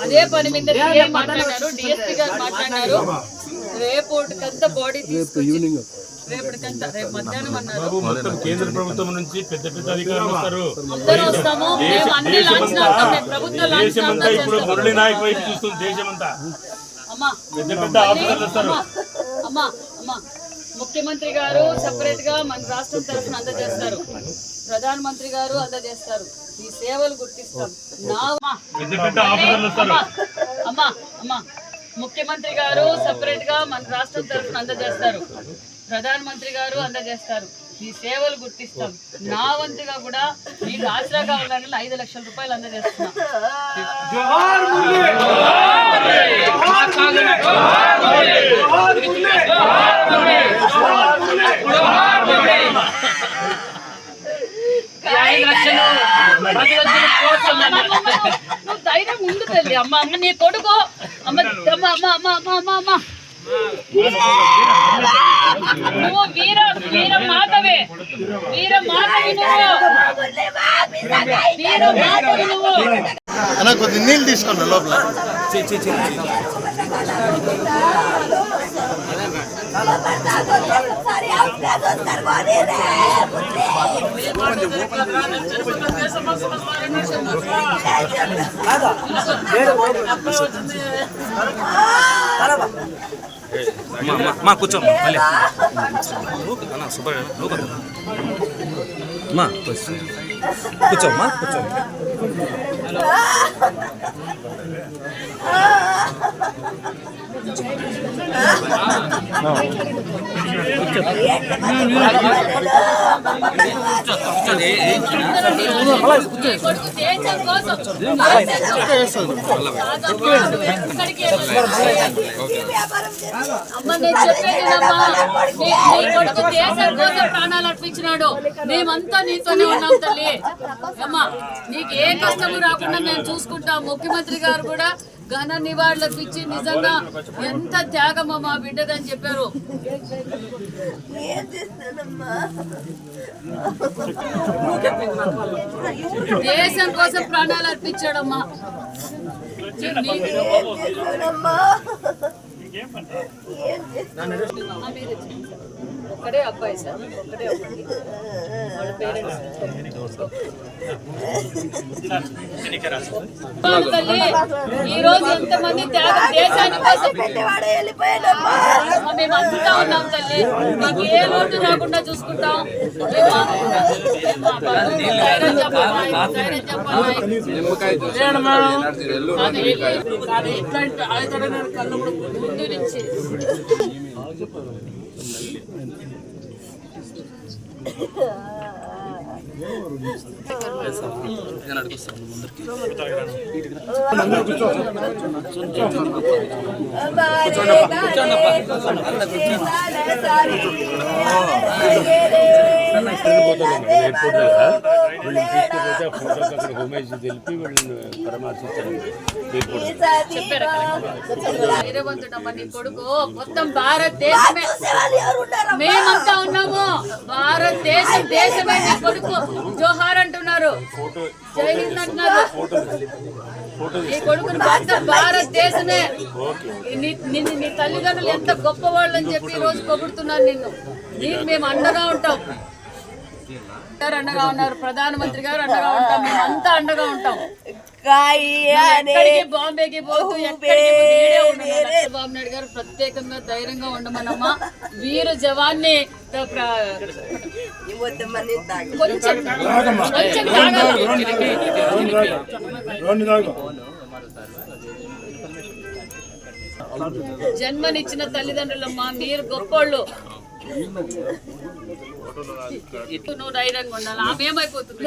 అదే పని మీద సిఐ మాట్లాడారు, డిఎస్పీ గారు మాట్లాడారు. రేపటికంతా బాడీ తీసుకొచ్చి రేపటికంతా రేపు మధ్యాహ్నం అన్నారు. మొత్తం కేంద్ర ప్రభుత్వం నుంచి పెద్ద పెద్ద అధికారులు వస్తారు. అందరూ వస్తాము. మేము అన్ని ప్రభుత్వం దేశమంతా ఇప్పుడు మురళీ నాయక్ వైపు చూస్తుంది. దేశమంతా పెద్ద పెద్ద ఆఫీసర్లు వస్తారు. అమ్మా ముఖ్యమంత్రి గారు సపరేట్ గా మన రాష్ట్రం తరఫున అందజేస్తారు, ప్రధానమంత్రి గారు అందజేస్తారు. ఈ సేవలు గుర్తిస్తాం. అమ్మా ముఖ్యమంత్రి గారు సపరేట్ గా మన రాష్ట్రం తరఫున అందజేస్తారు, ప్రధానమంత్రి గారు అందజేస్తారు. ఈ సేవలు గుర్తిస్తాం. నా వంతుగా కూడా మీకు ఆసరా కావాలని 5 లక్షల రూపాయలు అందజేస్తున్నాం. నువ్వు ధైర్యం ముందు తల్లి. అమ్మ నీ కొడుకు నువ్వు వీర మాతవే, వీర మాతవి నువ్వు. అన్న కొద్ది నీళ్ళు తీసుకోండి లోపల. మా కూర్చోమ్మా మళ్ళీ మా కూర్చోమ్మా ప్రాణాలు అర్పించినాడు. మేమంతా నీతోనే ఉన్నాం తల్లి. అమ్మా నీకు ఏ కష్టము రాకుండా మేము చూసుకుంటాం. ముఖ్యమంత్రి గారు కూడా ఘన నివాళులకు ఇచ్చి నిజంగా ఎంత త్యాగమో మా బిడ్డదని చెప్పారు. దేశం కోసం ప్రాణాలు అర్పించాడమ్మా. ఒక్కడే అబ్బాయి సార్, ఒక్కడే అబ్బాయి. వాళ్ళ పేరెంట్స్ ఈ రోజు ఎంతమంది త్యాగం దేశాన్ని కోసం మేము అంతా ఉన్నాం తల్లి. మీకు ఏ లోటు రాకుండా చూసుకుంటాం. ముందు నుంచి వీరవంతుడమ్మ నీ కొడుకు మొత్తం భారతదేశమే మేమంతా ఉన్నాము. భారతదేశం దేశమే నీ కొడుకు. జోహార్ అంటున్నారు, జై హింద్ అంటున్నారు. నీ కొడుకుని మొత్తం భారతదేశమే. నీ తల్లిదండ్రులు ఎంత గొప్పవాళ్ళు అని చెప్పి ఈ రోజు పొగుడుతున్నారు నిన్ను. నీకు మేము అండగా ఉంటాం. అండగా ఉన్నారు, ప్రధానమంత్రి గారు అండగా ఉంటాం, మేమంతా అండగా ఉంటాం. బాంబేకి పోతూ చంద్రబాబు నాయుడు గారు ప్రత్యేకంగా ధైర్యంగా ఉండమనమ్మా. వీరు జవాన్ని జన్మనిచ్చిన తల్లిదండ్రులమ్మా, మీరు గొప్పోళ్ళు. నువ్వు ధైర్యంగా ఉండాలి. ఆమె ఏమైపోతుంది?